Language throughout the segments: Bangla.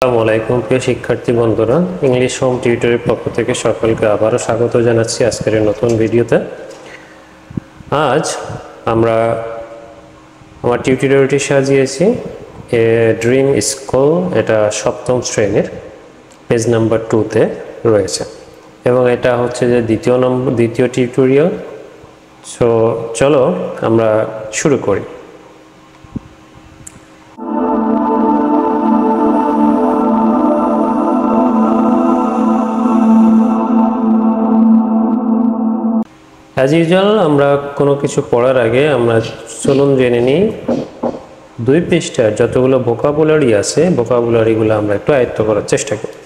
আসসালামু আলাইকুম প্রিয় শিক্ষার্থী বন্ধুরা, ইংলিশ হোম টিউটরের পক্ষ থেকে সকলকে আবারও স্বাগত জানাচ্ছি আজকের এই নতুন ভিডিওতে। আজ আমরা আমার টিউটোরিয়ালটি সাজিয়েছি এ ড্রিম স্কুল, এটা সপ্তম শ্রেণীর পেজ নাম্বার 2-তে রয়েছে এবং এটা হচ্ছে যে দ্বিতীয় টিউটোরিয়াল। সো চলো আমরা শুরু করি। অ্যাজ ইউজুয়াল আমরা কোনো কিছু পড়ার আগে আমরা চলুন জেনে নিই দুই পৃষ্ঠার যতগুলো ভোকাবুলারি আছে ভোকাবুলারিগুলো আমরা একটু আয়ত্ত করার চেষ্টা করি।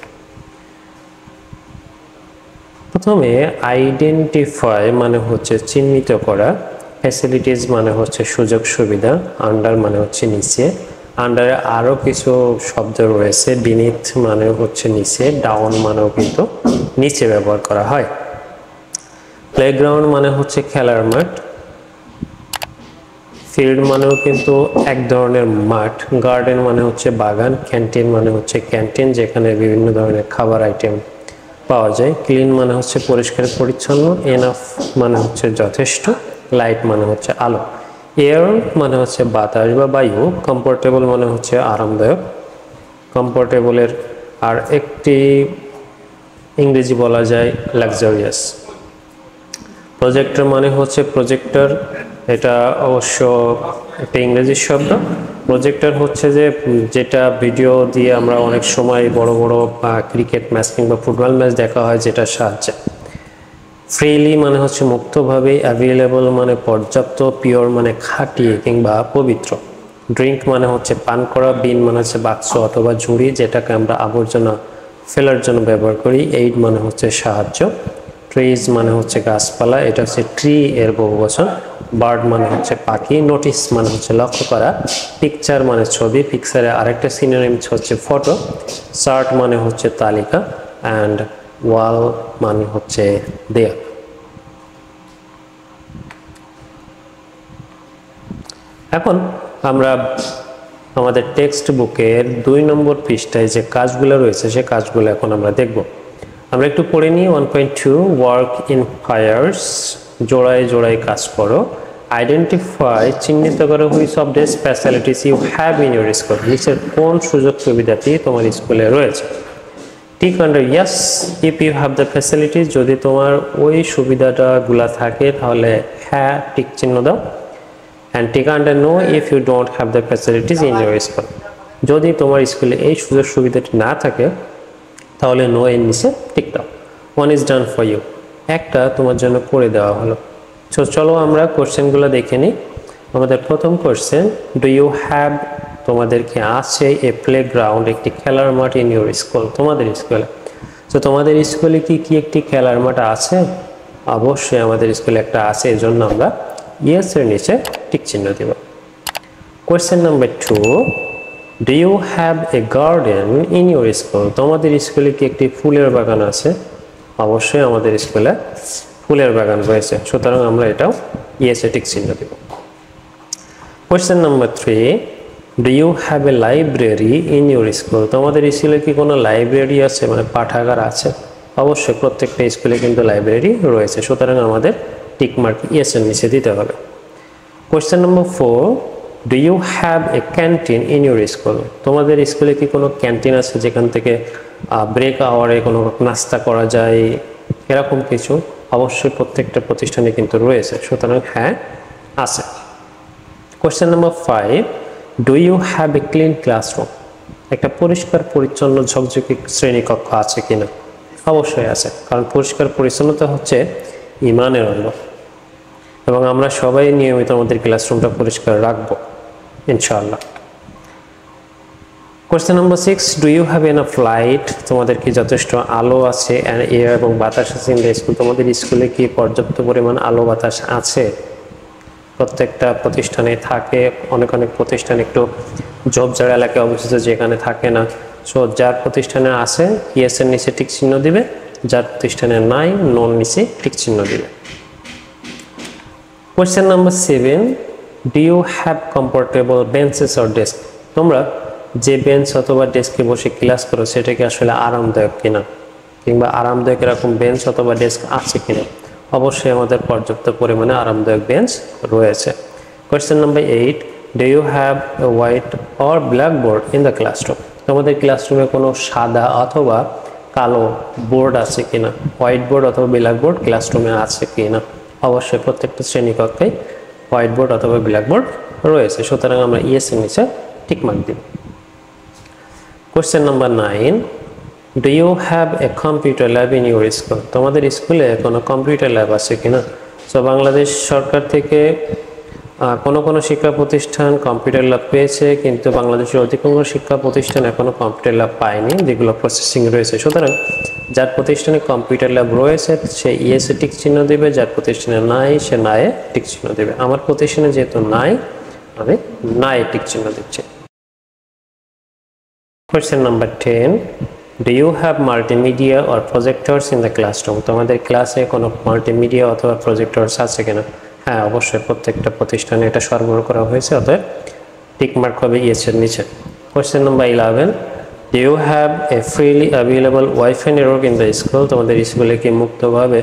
প্রথমে আইডেন্টিফাই মানে হচ্ছে চিহ্নিত করা, ফ্যাসিলিটিস মানে হচ্ছে সুযোগ সুবিধা, আন্ডার মানে হচ্ছে নিচে, আন্ডারে আরও কিছু শব্দ রয়েছে, বিনিথ মানে হচ্ছে নিচে, ডাউন মানেও কিন্তু নিচে ব্যবহার করা হয়। প্লেগ্রাউন্ড মানে হচ্ছে খেলার মাঠ, ফিল্ড মানেও কিন্তু এক ধরনের মাঠ, গার্ডেন মানে হচ্ছে বাগান, ক্যান্টিন মানে হচ্ছে ক্যান্টিন যেখানে বিভিন্ন ধরনের খাবার আইটেম পাওয়া যায়, ক্লিন মানে হচ্ছে পরিষ্কার পরিচ্ছন্ন, এনাফ মানে হচ্ছে যথেষ্ট, লাইট মানে হচ্ছে আলো, এয়ার মানে হচ্ছে বাতাস বা বায়ু, কমফোর্টেবল মানে হচ্ছে আরামদায়ক, কমফোর্টেবলের আর একটি ইংরেজি বলা যায় লাক্সারিয়াস। প্রজেক্টর মানে হচ্ছে প্রজেক্টর, এটা অবশ্য একটা ইংরেজি শব্দ। প্রজেক্টর হচ্ছে যে যেটা ভিডিও দিয়ে আমরা অনেক সময় বড় বড় ক্রিকেট ম্যাচ কিংবা ফুটবল ম্যাচ দেখা হয় যেটার সাহায্যে। ফ্রিলি মানে হচ্ছে মুক্তভাবে, অ্যাভেলেবল মানে পর্যাপ্ত, পিওর মানে খাঁটি কিংবা পবিত্র, ড্রিঙ্ক মানে হচ্ছে পান করা, বিন মানে হচ্ছে বাক্স অথবা ঝুড়ি যেটাকে আমরা আবর্জনা ফেলার জন্য ব্যবহার করি, এইড মানে হচ্ছে সাহায্য, ট্রিজ মানে হচ্ছে গাছপালা, এটা হচ্ছে ট্রি এর বহুবচন, বার্ড মানে হচ্ছে পাখি, নোটিস মানে হচ্ছে লক্ষ্য করা, পিকচার মানে ছবি, পিকচারের আরেকটা সিনোনিম হচ্ছে ফটো, চার্ট মানে হচ্ছে তালিকা, অ্যান্ড ওয়াল মানে হচ্ছে দেয়াল। এখন আমরা আমাদের টেক্সট বুকের 2 নম্বর পৃষ্ঠায় যে কাজগুলো রয়েছে সে কাজগুলো এখন আমরা দেখব। আমরা একটু পড়ে নিই। 1.2 ওয়ার্ক ইন ফায়ার্স, জোড়ায় জোড়ায় কাজ করো। আইডেন্টিফাই চিহ্নিত করো which of the facilities you have in your school, নিচের কোন সুযোগ সুবিধাটি তোমার স্কুলে রয়েছে। Tick under yes if you have the facilities, যদি তোমার ওই সুবিধাটাগুলা থাকে তাহলে হ্যাঁ টিক চিহ্ন দাও। And tick under no if you don't have the facilities in your school, যদি তোমার স্কুলে এই সুযোগ সুবিধাটি না থাকে তাহলে নো এর নিচে টিক দাও। 1 is done for you, একটা তোমার জন্য করে দেওয়া হলো। সো চলো আমরা কোশ্চেনগুলো দেখে নিই। আমাদের প্রথম কোশ্চেন, ডু ইউ হ্যাভ, তোমাদের কি আছে এ প্লেগ্রাউন্ড, একটি খেলার মাঠ ইন ইউর স্কুল, তোমাদের স্কুলে। তো তোমাদের স্কুলে কি একটি খেলার মাঠ আছে? অবশ্যই আমাদের স্কুলে একটা আছে, এই জন্য আমরা ইয়েস এর নিচে টিক চিহ্ন দেব। Question number 2, do you have a garden in your school, তোমাদের স্কুলে কি একটি ফুলের বাগান আছে? অবশ্যই আমাদের স্কুলে ফুলের বাগান রয়েছে, সুতরাং আমরা এটাও ইয়েস এ টিক চিহ্ন দেব। Question number 3, do you have a library in your school, তোমাদের স্কুলে কি কোনো লাইব্রেরি আছে, মানে পাঠাগার আছে? অবশ্যই প্রত্যেকটা স্কুলে কিন্তু লাইব্রেরি রয়েছে, সুতরাং আমাদের টিক মার্ক ইয়েস এর নিচে দিতে হবে। Question number 4, do you have a canteen in your school, তোমাদের স্কুলে কি কোনো ক্যান্টিন আছে যেখান থেকে ব্রেক আওয়ারে কোনো নাস্তা করা যায়, এরকম কিছু? অবশ্যই প্রত্যেকটা প্রতিষ্ঠানে কিন্তু রয়েছে, সুতরাং হ্যাঁ আছে। Question number 5, do you have a clean classroom, একটা পরিষ্কার পরিচ্ছন্ন ঝকঝকে শ্রেণীকক্ষ আছে কিনা? অবশ্যই আছে, কারণ পরিষ্কার পরিচ্ছন্নতা হচ্ছে ঈমানের অঙ্গ এবং আমরা সবাই নিয়মিত আমাদের ক্লাসরুমটা পরিষ্কার রাখবো ইনশাআল্লাহ। Question number 6, do you have enough light, তোমাদের কি যথেষ্ট আলো আছে অ্যান্ড এয়ার এবং বাতাস আছে ইন দ্য স্কুল, তোমাদের স্কুলে কি পর্যাপ্ত পরিমাণ আলো বাতাস আছে? প্রত্যেকটা প্রতিষ্ঠানে থাকে, অনেক প্রতিষ্ঠান একটু ঝোপঝাড় এলাকায় অবস্থিত যেখানে থাকে না। সো যার প্রতিষ্ঠানে আছে ইয়েস এর নিচে টিক চিহ্ন দিবে, যার প্রতিষ্ঠানে নাই নোর নিচে টিক চিহ্ন দিবে। Question number 7, do you have comfortable benches or desk, তোমরা যে বেঞ্চ অথবা ডেস্কে বসে ক্লাস করো সেটা কি আসলে আরামদায়ক কিনা, কিংবা আরামদায়ক এরকম বেঞ্চ অথবা ডেস্ক আছে কিনা। অবশ্যই আমাদের পর্যাপ্ত পরিমাণে আরামদায়ক বেঞ্চ রয়েছে। Question number 8, do you have a white or black board in the classroom. তোমাদের ক্লাসরুমে কোনো সাদা অথবা কালো বোর্ড আছে কিনা, হোয়াইট বোর্ড অথবা ব্ল্যাক বোর্ড ক্লাসরুমে আছে কিনা। অবশ্যই প্রত্যেকটা শ্রেণীকক্ষে হোয়াইট বোর্ড অথবা ব্ল্যাক বোর্ড রয়েছে, সুতরাং আমরা ইয়েস এর নিচে টিক মার্ক দিব। Question number 9, do you have a computer lab in your school. তোমাদের স্কুলে কোনো কম্পিউটার ল্যাব আছে কিনা। সো বাংলাদেশ সরকার থেকে কোনো শিক্ষা প্রতিষ্ঠান কম্পিউটার ল্যাব পেয়েছে, কিন্তু বাংলাদেশের অধিকাংশ শিক্ষা প্রতিষ্ঠান এখনো কম্পিউটার ল্যাব পায়নি, যেগুলো প্রসেসিং রয়েছে। সুতরাং যার প্রতিষ্ঠানে কম্পিউটার ল্যাব রয়েছে সে ইয়েসে টিক চিহ্ন দেবে, যার প্রতিষ্ঠানে নাই সে নায়ে টিক চিহ্ন দেবে। আমার প্রতিষ্ঠানে যেহেতু নাই, আমি নায়ে টিক চিহ্ন দিচ্ছি। Question number 10, do you have multimedia or projectors in the classroom. তোমাদের ক্লাসে কোনো মাল্টিমিডিয়া অথবা প্রজেক্টরস আছে কিনা। হ্যাঁ, অবশ্যই প্রত্যেকটা প্রতিষ্ঠানে এটা সরবরাহ করা হয়েছে, অতএব টিক মার্ক হবে ইয়েস এর নিচে। Question number 11, do you have a freely available wifi network in the school. তোমাদের স্কুলে কি মুক্তভাবে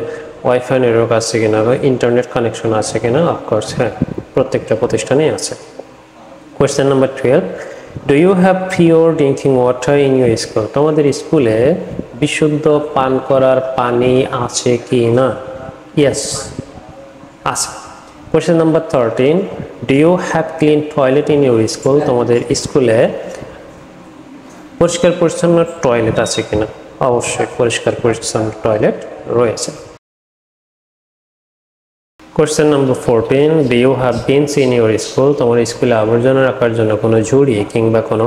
ওয়াইফাই নেটওয়ার্ক আছে কিনা বা ইন্টারনেট কানেকশন আছে কিনা। অফকোর্স হ্যাঁ, প্রত্যেকটা প্রতিষ্ঠানেই আছে। Question number 12, do you have pure drinking water in your school. তোমাদের স্কুলে বিশুদ্ধ পান করার পানি আছে কি না। ইয়েস, আছে। Question number 13, do you have clean toilet in your school. তোমাদের স্কুলে পরিষ্কার পরিচ্ছন্ন টয়লেট আছে কিনা। অবশ্যই পরিষ্কার পরিচ্ছন্ন টয়লেট রয়েছে। Question number 14, do you have bins in your school. তোমার স্কুলে আবর্জনা রাখার জন্য কোনো ঝুড়ি কিংবা কোনো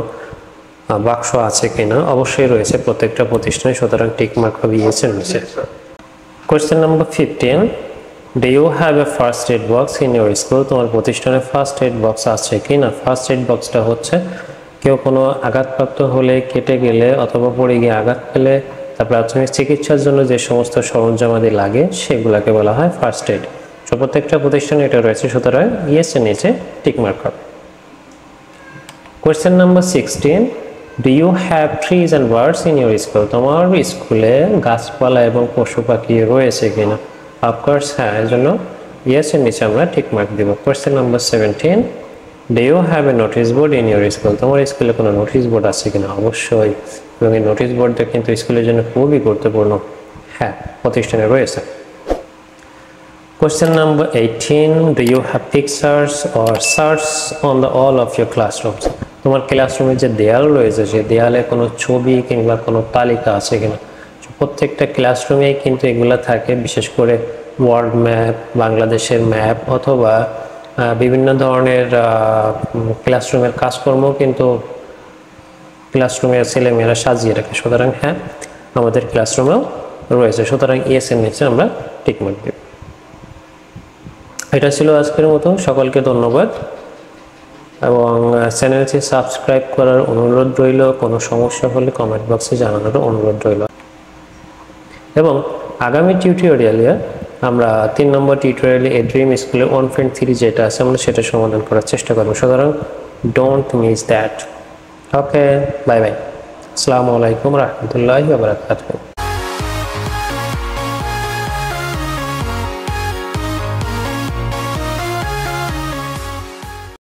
বাক্স আছে কিনা। অবশ্যই রয়েছে প্রত্যেকটা প্রতিষ্ঠানে, সুতরাং টিক মার্ক হবে ইয়েস এর নিচে। Question number 15, do you have a first aid box in your school. তোমার প্রতিষ্ঠানে ফার্স্ট এড বক্স আছে কি না। ফার্স্ট এড বক্সটা হচ্ছে কেউ কোনো আঘাতপ্রাপ্ত হলে, কেটে গেলে অথবা পড়ে গিয়ে আঘাত পেলে তার প্রাথমিক চিকিৎসার জন্য যে সমস্ত সরঞ্জামাদি লাগে সেগুলোকে বলা হয় ফার্স্ট এড। তো প্রত্যেকটা প্রতিষ্ঠানে এটা রয়েছে, সুতরাং ইয়েস এর নিচে টিক মার্ক হবে। Question number 16, do you have trees and birds in your school. তোমার স্কুলে গাছপালা এবং পশু পাখি রয়েছে কিনা। অফকোর্স হ্যাঁ, এর জন্য ইয়েস এর নিচে আমরা টিক মার্ক দিব। Question number 17, do you have a notice board in your school. তোমার স্কুলে কোনো নোটিশ বোর্ড আছে কিনা। অবশ্যই, এবং এই নোটিশ বোর্ডটা কিন্তু স্কুলের জন্য খুবই গুরুত্বপূর্ণ। হ্যাঁ, প্রতিষ্ঠানে রয়েছে। Question number 18, do you have pictures or charts on the wall of your classrooms? তোমার ক্লাসরুমে যে দেয়াল রয়েছে সে দেয়ালে কোনো ছবি কিংবা কোনো তালিকা আছে কিনা। প্রত্যেকটা ক্লাসরুমেই কিন্তু এগুলা থাকে, বিশেষ করে ওয়ার্ল্ড ম্যাপ, বাংলাদেশের ম্যাপ অথবা বিভিন্ন ধরনের ক্লাসরুমের কাজকর্ম কিন্তু ক্লাসরুমের ছেলেমেয়েরা সাজিয়ে রাখে। সুতরাং হ্যাঁ, আমাদের ক্লাসরুমেও রয়েছে, সুতরাং ইয়েস এর নিচে আমরা টিক মার্ক দেব। এটা ছিল আজকের মতো। সকলকে ধন্যবাদ এবং চ্যানেলটি সাবস্ক্রাইব করার অনুরোধ রইল। কোনো সমস্যা হলে কমেন্ট বক্সে জানানোর অনুরোধ রইল। এবং আগামী টিউটোরিয়ালে আমরা 3 নম্বর টিউটোরিয়ালে এ ড্রিম স্কুলের 1.3 যেটা আছে আমরা সেটা সমাধান করার চেষ্টা করব। সুতরাং don't miss that. Okay, bye bye. আসসালামু আলাইকুম রহমতুল্লাহি ওয়া বারাকাতুহু।